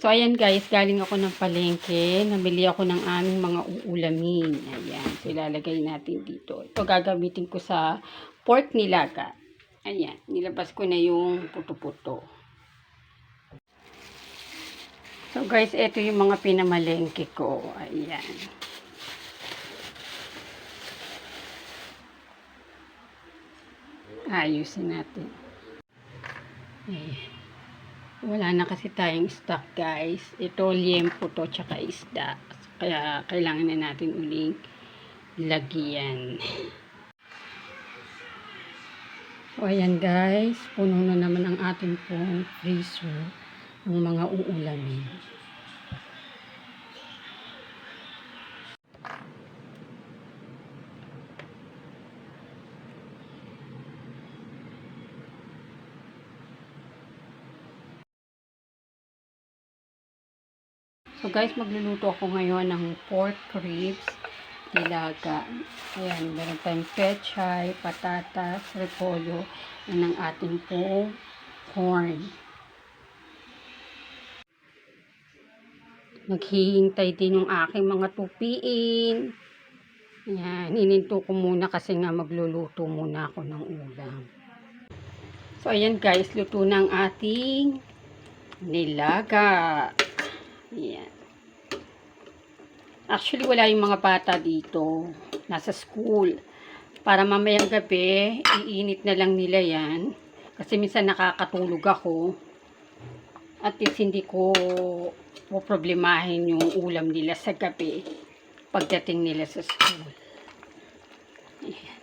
So, ayan guys, galing ako ng palengke. Nabili ako ng aming mga uulamin. Ayan. So, ilalagay natin dito. Ito gagamitin ko sa pork nilaga. Ayan. Nilabas ko na yung puto-puto. So, guys, ito yung mga pinamalengke ko. Ayan. Ayusin natin. Ayan. Wala na kasi tayong stock guys. Ito liempo to tsaka isda. Kaya kailangan na natin uling lagyan. So ayan guys. Puno na naman ang ating pong freezer ng mga uulamin. So guys, magluluto ako ngayon ng pork ribs nilaga. Ayan, meron tayong pechay, patatas, repolyo, and ang ating pong corn. Naghihintay din yung aking mga tupiin. Ayan, hininto ko muna kasi nga magluluto muna ako ng ulam. So ayan guys, luto na ang ating nilaga. Ayan. Actually, wala yung mga bata dito. Nasa school. Para mamayang gabi, iinit na lang nila yan. Kasi minsan nakakatulog ako. At least hindi ko problemahin yung ulam nila sa gabi. Pagdating nila sa school. Ayan.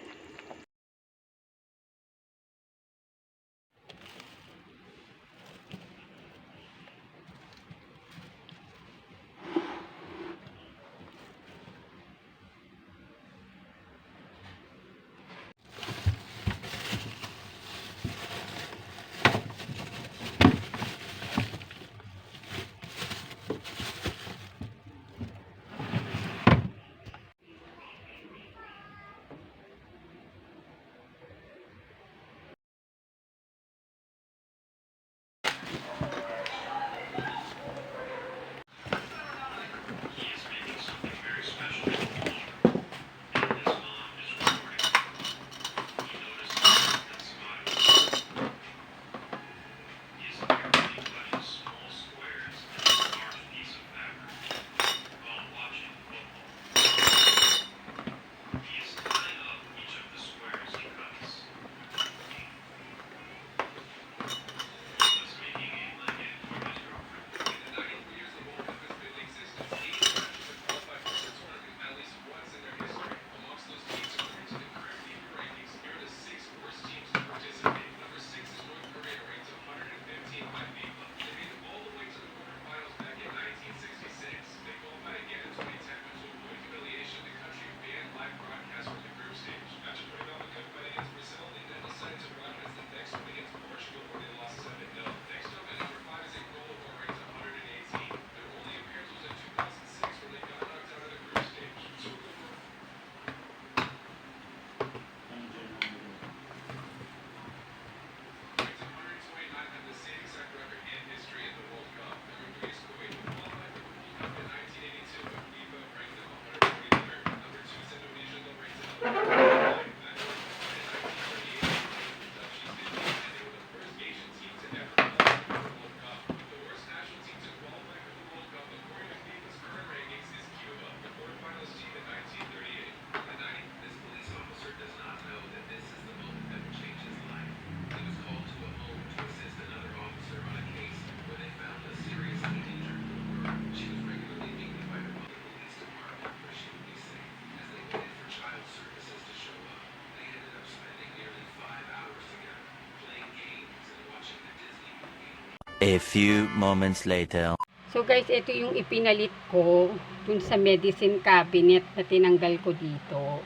A few moments later. So guys, ito yung ipinalit ko dun sa medicine cabinet na tinanggal ko dito.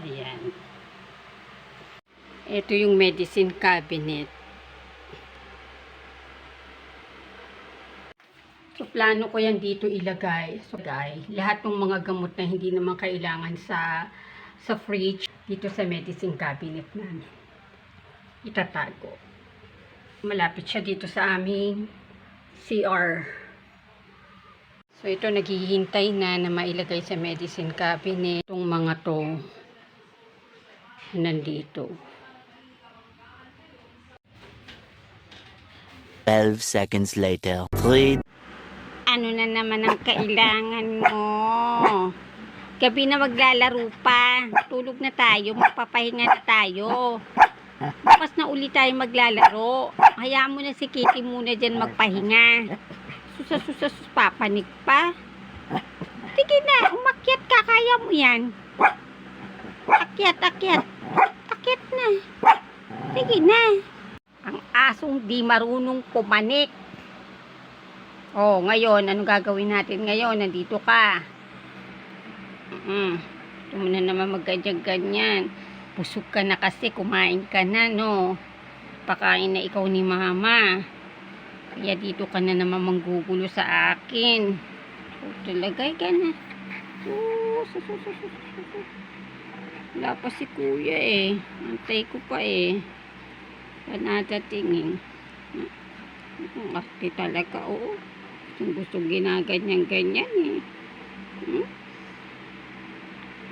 Ayan. Ito yung medicine cabinet. So plano ko yan dito ilagay. So guys, lahat ng mga gamot na hindi naman kailangan sa fridge dito sa medicine cabinet namin. Itatago. Malapit siya dito sa aming CR. So ito naghihintay na mailagay sa medicine cabinet. Itong mga to nandito. 12 seconds later. 3. Ano na naman ang kailangan mo? Gabi na maglalaro pa. Tulog na tayo. Magpapahinga na tayo. Bukas na uli tayo maglalaro. Hayaan mo na si Kitty muna dyan magpahinga. Susa, papanik pa. Sige na, umakyat ka. Kaya mo yan. Akyat. Akyat na. Sige na. Ang asong di marunong pumanik. Oh, ngayon, anong gagawin natin ngayon? Nandito ka. Ito mo na naman magganyan-ganyan. Busog ka na kasi, kumain ka na, no? Pakain na ikaw ni mama. Kaya dito ka na naman manggugulo sa akin. Oh, talagay ka na. Wala pa si kuya eh. Antay ko pa eh. Panadatingin. Arte talaga, oo. Gusto ginaganyan-ganyan eh.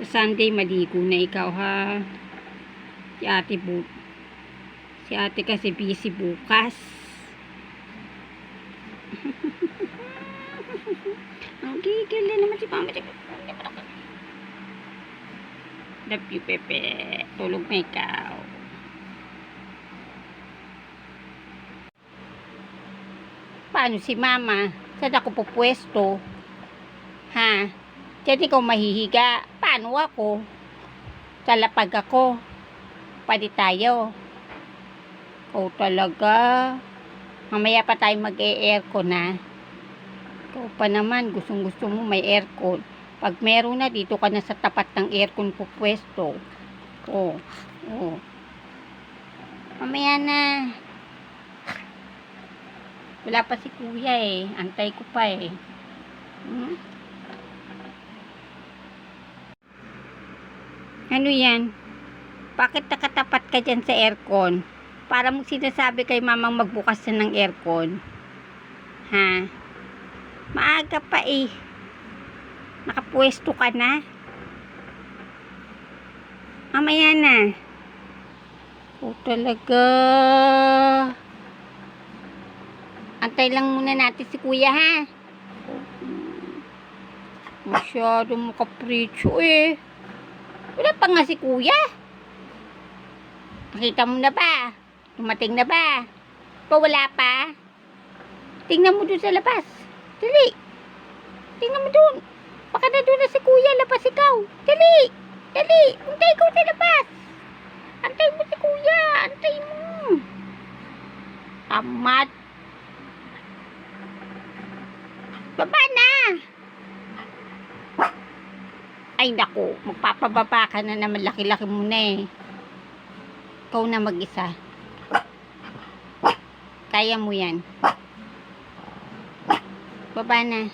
Sa Sunday, maligo na ikaw ha. Si ate kasi busy bukas. Ang gigil na naman si mama. Love you, Pepe. Tulog na ikaw. Paano si mama? Saan ako pupwesto? Ha? Diyan ikaw mahihiga. Paano ako? Sa lapag ako. Pwede tayo. O talaga. Mamaya pa tayo mag-e-aircon na. Ikaw pa naman. Gustong-gusto mo may aircon. Pag meron na, dito ka na sa tapat ng aircon pupwesto. O. Mamaya na. Wala pa si kuya eh. Antay ko pa eh. Ano yan? Bakit nakatapat ka dyan sa aircon? Para mong sinasabi kay mamang magbukas na ng aircon. Ha? Maaga pa eh. Nakapwesto ka na. Mamaya na. O talaga. Antay lang muna natin si kuya ha. Masyadong makapritsyo eh. Wala pa nga si kuya. Nakita mo na ba? Dumating na ba? Wala pa? Tingnan mo dun sa labas. Dali. Tingnan mo dun. Baka na dun na si kuya. Labas ikaw. Dali. Antay ko sa labas. Antay mo si kuya. Antay mo. Tamat. Baba na. Ay naku, magpapababa ka na naman, laki-laki mo na eh. Ikaw na mag-isa. Kaya mo yan. Baba na.